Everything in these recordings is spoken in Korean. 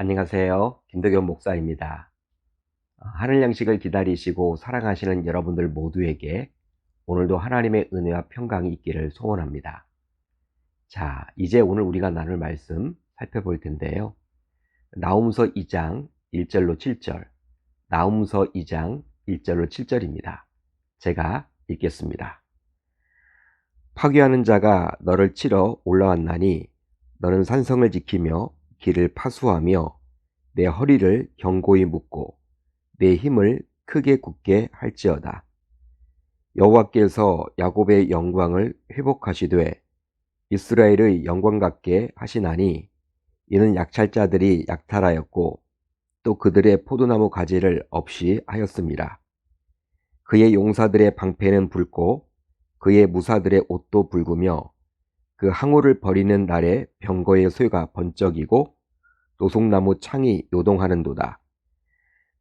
안녕하세요. 김덕현 목사입니다. 하늘 양식을 기다리시고 사랑하시는 여러분들 모두에게 오늘도 하나님의 은혜와 평강이 있기를 소원합니다. 자, 이제 오늘 우리가 나눌 말씀 살펴볼 텐데요. 나홈서 2장 1절로 7절, 나홈서 2장 1절로 7절입니다. 제가 읽겠습니다. 파괴하는 자가 너를 치러 올라왔나니 너는 산성을 지키며 길을 파수하며 내 허리를 견고히 묶고 내 힘을 크게 굳게 할지어다. 여호와께서 야곱의 영광을 회복하시되 이스라엘의 영광 같게 하시나니 이는 약탈자들이 약탈하였고 또 그들의 포도나무 가지를 없이 하였습니다. 그의 용사들의 방패는 붉고 그의 무사들의 옷도 붉으며 그 항우를 버리는 날에 병거의 쇠가 번쩍이고 노송나무 창이 요동하는도다.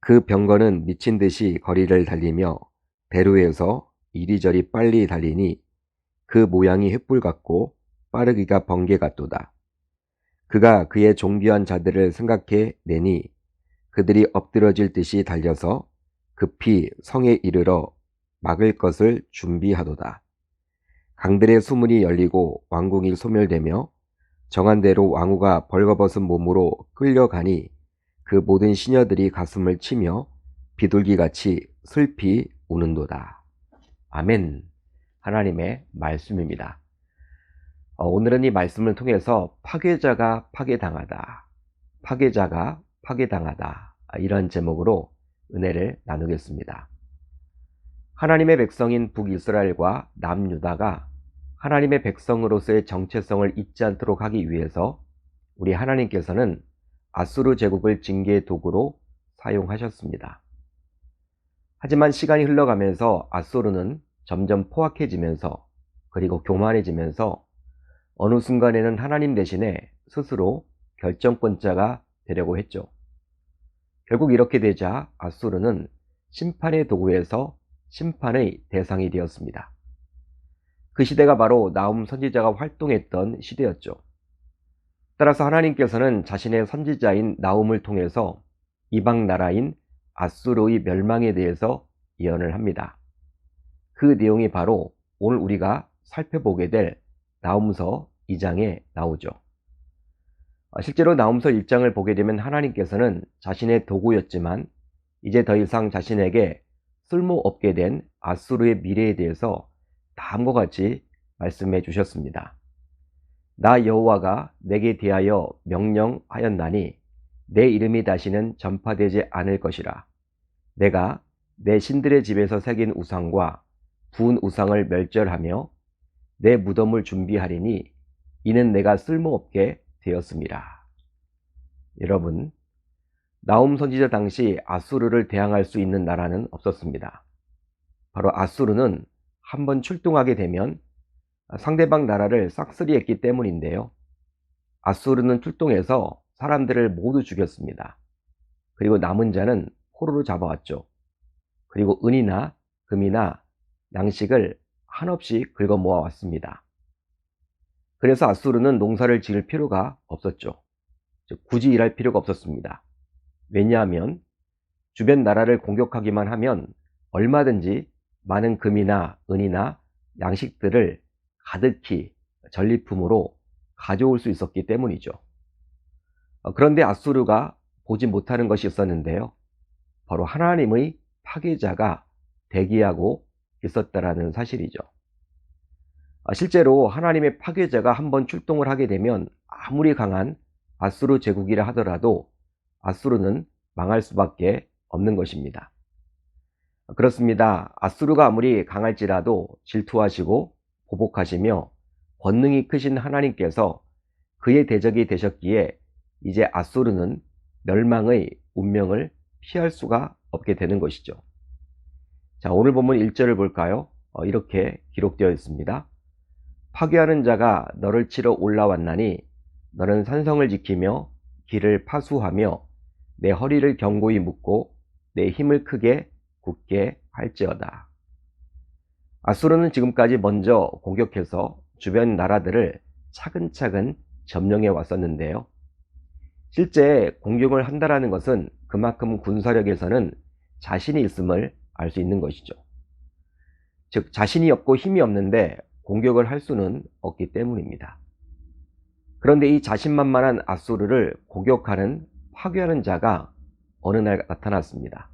그 병거는 미친 듯이 거리를 달리며 대로에서 이리저리 빨리 달리니 그 모양이 횃불 같고 빠르기가 번개 같도다. 그가 그의 존귀한 자들을 생각해 내니 그들이 엎드러질 듯이 달려서 급히 성에 이르러 막을 것을 준비하도다. 강들의 수문이 열리고 왕궁이 소멸되며 정한 대로 왕후가 벌거벗은 몸으로 끌려가니 그 모든 시녀들이 가슴을 치며 비둘기같이 슬피 우는도다. 아멘. 하나님의 말씀입니다. 오늘은 이 말씀을 통해서 파괴자가 파괴당하다, 파괴자가 파괴당하다, 이런 제목으로 은혜를 나누겠습니다. 하나님의 백성인 북이스라엘과 남유다가 하나님의 백성으로서의 정체성을 잊지 않도록 하기 위해서 우리 하나님께서는 아수르 제국을 징계의 도구로 사용하셨습니다. 하지만 시간이 흘러가면서 아수르는 점점 포악해지면서 그리고 교만해지면서 어느 순간에는 하나님 대신에 스스로 결정권자가 되려고 했죠. 결국 이렇게 되자 아수르는 심판의 도구에서 심판의 대상이 되었습니다. 그 시대가 바로 나훔 선지자가 활동했던 시대였죠. 따라서 하나님께서는 자신의 선지자인 나훔을 통해서 이방 나라인 아수르의 멸망에 대해서 예언을 합니다. 그 내용이 바로 오늘 우리가 살펴보게 될 나훔서 2장에 나오죠. 실제로 나훔서 1장을 보게 되면 하나님께서는 자신의 도구였지만 이제 더 이상 자신에게 쓸모없게 된 아수르의 미래에 대해서 다음과 같이 말씀해 주셨습니다. 나 여호와가 내게 대하여 명령하였나니 내 이름이 다시는 전파되지 않을 것이라. 내가 내 신들의 집에서 새긴 우상과 부은 우상을 멸절하며 내 무덤을 준비하리니 이는 내가 쓸모없게 되었습니다. 여러분, 나훔 선지자 당시 아수르를 대항할 수 있는 나라는 없었습니다. 바로 아수르는 한번 출동하게 되면 상대방 나라를 싹쓸이했기 때문인데요. 아수르는 출동해서 사람들을 모두 죽였습니다. 그리고 남은 자는 포로로 잡아왔죠. 그리고 은이나 금이나 양식을 한없이 긁어 모아왔습니다. 그래서 아수르는 농사를 지을 필요가 없었죠. 즉, 굳이 일할 필요가 없었습니다. 왜냐하면 주변 나라를 공격하기만 하면 얼마든지 많은 금이나 은이나 양식들을 가득히 전리품으로 가져올 수 있었기 때문이죠. 그런데 아수르가 보지 못하는 것이 있었는데요. 바로 하나님의 파괴자가 대기하고 있었다라는 사실이죠. 실제로 하나님의 파괴자가 한번 출동을 하게 되면 아무리 강한 아수르 제국이라 하더라도 아수르는 망할 수밖에 없는 것입니다. 그렇습니다. 아수르가 아무리 강할지라도 질투하시고 보복하시며 권능이 크신 하나님께서 그의 대적이 되셨기에 이제 아수르는 멸망의 운명을 피할 수가 없게 되는 것이죠. 자, 오늘 본문 1절을 볼까요? 이렇게 기록되어 있습니다. 파괴하는 자가 너를 치러 올라왔나니 너는 산성을 지키며 길을 파수하며 내 허리를 견고히 묶고 내 힘을 크게 굳게 할지어다. 아수르는 지금까지 먼저 공격해서 주변 나라들을 차근차근 점령해 왔었는데요. 실제 공격을 한다라는 것은 그만큼 군사력에서는 자신이 있음을 알 수 있는 것이죠. 즉 자신이 없고 힘이 없는데 공격을 할 수는 없기 때문입니다. 그런데 이 자신만만한 아수르를 공격하는 파괴하는 자가 어느 날 나타났습니다.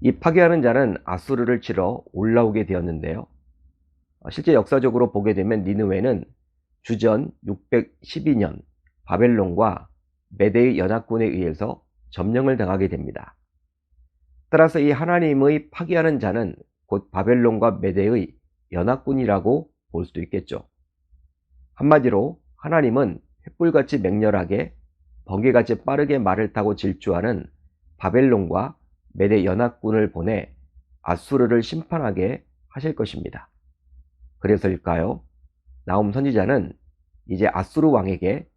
이 파괴하는 자는 아수르를 치러 올라오게 되었는데요. 실제 역사적으로 보게 되면 니느웨는 주전 612년 바벨론과 메대의 연합군에 의해서 점령을 당하게 됩니다. 따라서 이 하나님의 파괴하는 자는 곧 바벨론과 메대의 연합군이라고 볼 수도 있겠죠. 한마디로 하나님은 횃불같이 맹렬하게 번개같이 빠르게 말을 타고 질주하는 바벨론과 메대 연합군을 보내 아수르를 심판하게 하실 것입니다. 그래서일까요? 나훔 선지자는 이제 아수르 왕에게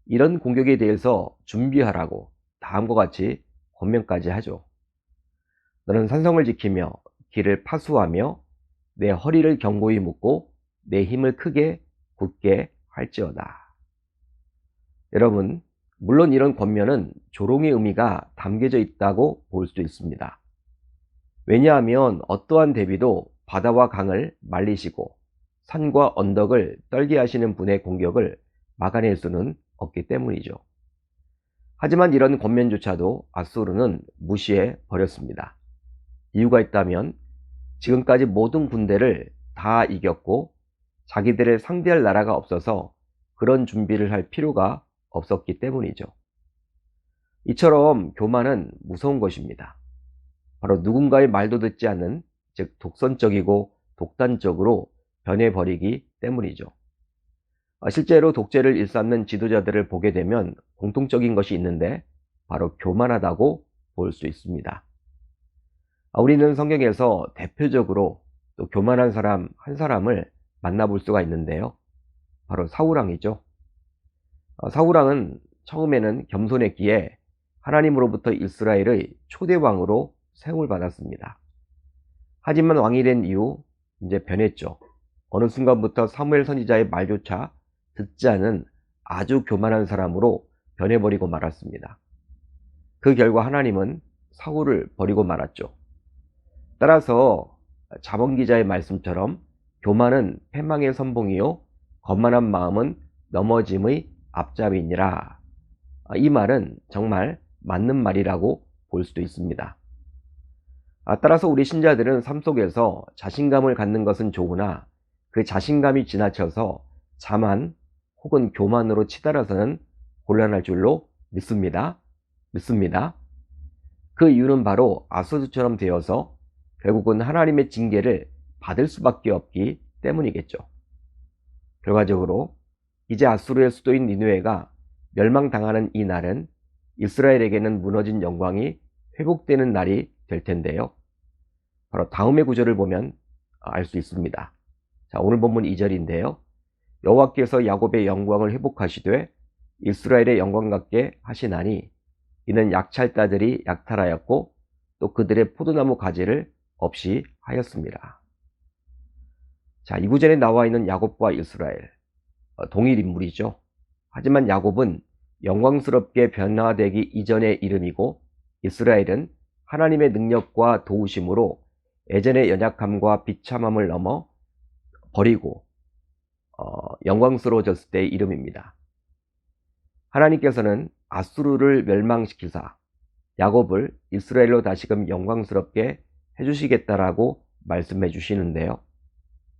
이런 공격에 대해서 준비하라고 다음과 같이 권면까지 하죠. 너는 산성을 지키며 길을 파수하며 내 허리를 견고히 묶고 내 힘을 크게 굳게 할지어다. 여러분, 물론 이런 권면은 조롱의 의미가 담겨져 있다고 볼 수도 있습니다. 왜냐하면 어떠한 대비도 바다와 강을 말리시고 산과 언덕을 떨게 하시는 분의 공격을 막아낼 수는 없기 때문이죠. 하지만 이런 권면조차도 아수르는 무시해 버렸습니다. 이유가 있다면 지금까지 모든 군대를 다 이겼고 자기들을 상대할 나라가 없어서 그런 준비를 할 필요가 없었기 때문이죠. 이처럼 교만은 무서운 것입니다. 바로 누군가의 말도 듣지 않는, 즉 독선적이고 독단적으로 변해버리기 때문이죠. 실제로 독재를 일삼는 지도자들을 보게 되면 공통적인 것이 있는데 바로 교만하다고 볼 수 있습니다. 우리는 성경에서 대표적으로 또 교만한 사람 한 사람을 만나볼 수가 있는데요. 바로 사울왕이죠. 사울왕은 처음에는 겸손했기에 하나님으로부터 이스라엘의 초대왕으로 세움을 받았습니다. 하지만 왕이 된 이후 이제 변했죠. 어느 순간부터 사무엘 선지자의 말조차 듣지 않은 아주 교만한 사람으로 변해버리고 말았습니다. 그 결과 하나님은 사울을 버리고 말았죠. 따라서 잠언 기자의 말씀처럼 교만은 패망의 선봉이요 거만한 마음은 넘어짐의 앞잡이니라. 이 말은 정말 맞는 말이라고 볼 수도 있습니다. 따라서 우리 신자들은 삶 속에서 자신감을 갖는 것은 좋으나 그 자신감이 지나쳐서 자만 혹은 교만으로 치달아서는 곤란할 줄로 믿습니다. 그 이유는 바로 아수르처럼 되어서 결국은 하나님의 징계를 받을 수밖에 없기 때문이겠죠. 결과적으로 이제 아수르의 수도인 니느웨가 멸망당하는 이 날은 이스라엘에게는 무너진 영광이 회복되는 날이 될 텐데요. 바로 다음의 구절을 보면 알 수 있습니다. 자, 오늘 본문 2절인데요. 여호와께서 야곱의 영광을 회복하시되 이스라엘의 영광 같게 하시나니 이는 약찰자들이 약탈하였고 또 그들의 포도나무 가지를 없이 하였습니다. 자, 이 구절에 나와 있는 야곱과 이스라엘 동일 인물이죠. 하지만 야곱은 영광스럽게 변화되기 이전의 이름이고 이스라엘은 하나님의 능력과 도우심으로 예전의 연약함과 비참함을 넘어 버리고 영광스러워졌을 때의 이름입니다. 하나님께서는 아수르를 멸망시키사 야곱을 이스라엘로 다시금 영광스럽게 해주시겠다라고 말씀해 주시는데요.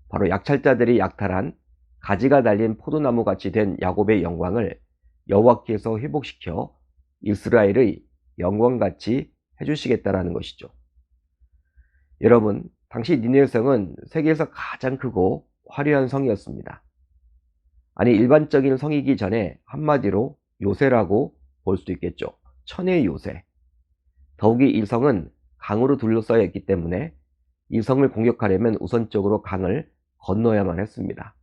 바로 약찰자들이 약탈한 가지가 달린 포도나무 같이 된 야곱의 영광을 여호와께서 회복시켜 이스라엘의 영광같이 해주시겠다라는 것이죠. 여러분, 당시 니느웨 성은 세계에서 가장 크고 화려한 성이었습니다. 아니, 일반적인 성이기 전에 한마디로 요새라고 볼 수도 있겠죠. 천의 요새. 더욱이 이 성은 강으로 둘러싸여 있기 때문에 이 성을 공격하려면 우선적으로 강을 건너야만 했습니다.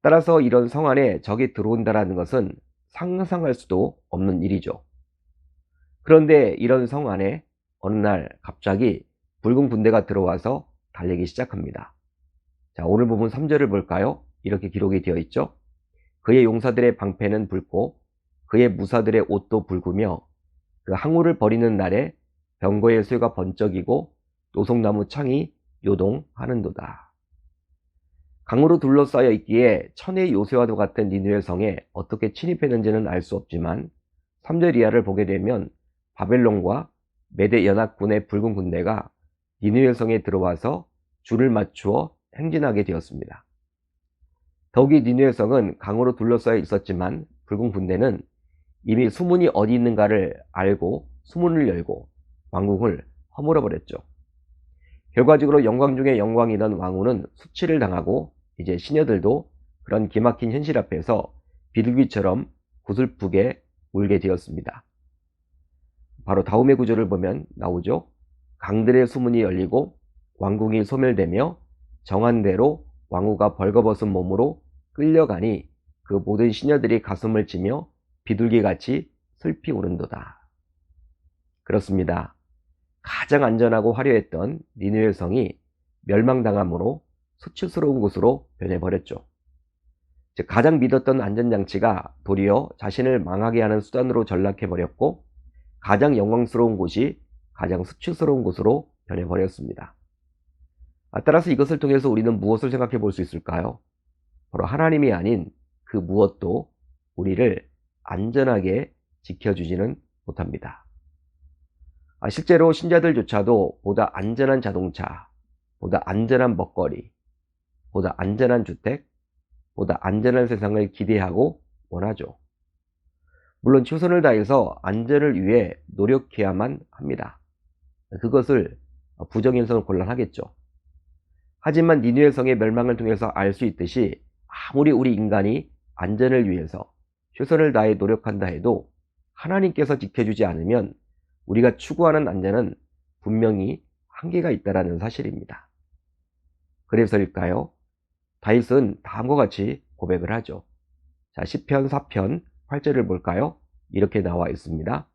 따라서 이런 성 안에 적이 들어온다는 것은 상상할 수도 없는 일이죠. 그런데 이런 성 안에 어느 날 갑자기 붉은 군대가 들어와서 달리기 시작합니다. 자, 오늘 본문 3절을 볼까요? 이렇게 기록이 되어 있죠. 그의 용사들의 방패는 붉고 그의 무사들의 옷도 붉으며 그 항우를 버리는 날에 병거의 쇠가 번쩍이고 노송나무 창이 요동하는도다. 강으로 둘러싸여 있기에 천의 요새와도 같은 니느웨 성에 어떻게 침입했는지는 알 수 없지만 3절 이하를 보게 되면 바벨론과 메대 연합군의 붉은 군대가 니느웨 성에 들어와서 줄을 맞추어 행진하게 되었습니다. 더욱이 니느웨 성은 강으로 둘러싸여 있었지만 붉은 군대는 이미 수문이 어디 있는가를 알고 수문을 열고 왕궁을 허물어 버렸죠. 결과적으로 영광 중에 영광이던 왕후는 수치를 당하고 이제 시녀들도 그런 기막힌 현실 앞에서 비둘기처럼 구슬프게 울게 되었습니다. 바로 다음의 구절을 보면 나오죠. 강들의 수문이 열리고 왕궁이 소멸되며 정한 대로 왕후가 벌거벗은 몸으로 끌려가니 그 모든 시녀들이 가슴을 치며 비둘기같이 슬피 우는도다. 그렇습니다. 가장 안전하고 화려했던 니느웨 성이 멸망당함으로 수치스러운 곳으로 변해버렸죠. 즉 가장 믿었던 안전장치가 도리어 자신을 망하게 하는 수단으로 전락해버렸고 가장 영광스러운 곳이 가장 수치스러운 곳으로 변해버렸습니다. 따라서 이것을 통해서 우리는 무엇을 생각해 볼 수 있을까요? 바로 하나님이 아닌 그 무엇도 우리를 안전하게 지켜주지는 못합니다. 실제로 신자들조차도 보다 안전한 자동차, 보다 안전한 먹거리, 보다 안전한 주택, 보다 안전한 세상을 기대하고 원하죠. 물론 최선을 다해서 안전을 위해 노력해야만 합니다. 그것을 부정해서는 곤란하겠죠. 하지만 니느웨 성의 멸망을 통해서 알 수 있듯이 아무리 우리 인간이 안전을 위해서 최선을 다해 노력한다 해도 하나님께서 지켜주지 않으면 우리가 추구하는 안전은 분명히 한계가 있다는 사실입니다. 그래서일까요? 다윗은 다음과 같이 고백을 하죠. 자, 시편 4편 8절을 볼까요? 이렇게 나와 있습니다.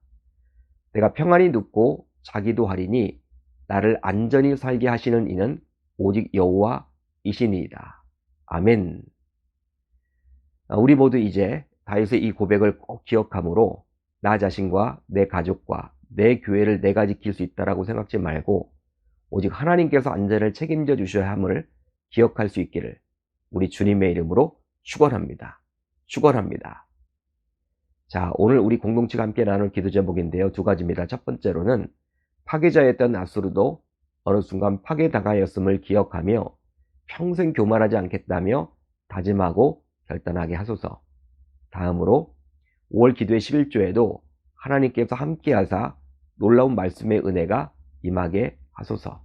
내가 평안히 눕고 자기도 하리니 나를 안전히 살게 하시는 이는 오직 여호와이시니이다. 아멘. 우리 모두 이제 다윗의 이 고백을 꼭 기억함으로 나 자신과 내 가족과 내 교회를 내가 지킬 수 있다라고 생각지 말고 오직 하나님께서 안전을 책임져 주셔야 함을 기억할 수 있기를 우리 주님의 이름으로 축원합니다. 축원합니다. 자, 오늘 우리 공동체가 함께 나눌 기도 제목인데요. 두 가지입니다. 첫 번째로는 파괴자였던 아수르도 어느 순간 파괴당하였음을 기억하며 평생 교만하지 않겠다며 다짐하고 결단하게 하소서. 다음으로 5월 기도의 11조에도 하나님께서 함께하사 놀라운 말씀의 은혜가 임하게 하소서.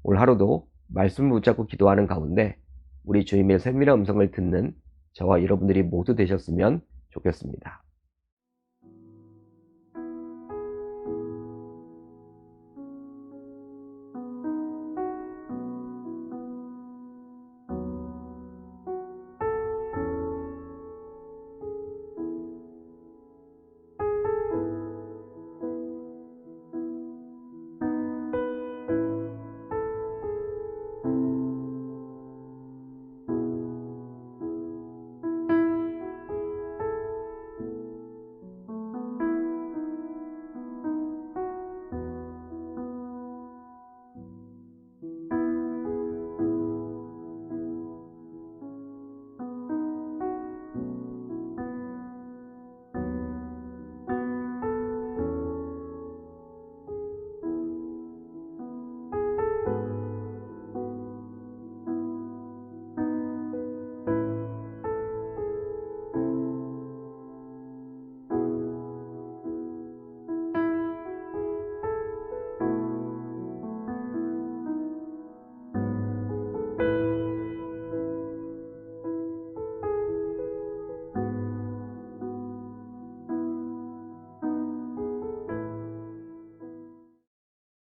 오늘 하루도 말씀을 붙잡고 기도하는 가운데 우리 주님의 세밀한 음성을 듣는 저와 여러분들이 모두 되셨으면 좋겠습니다.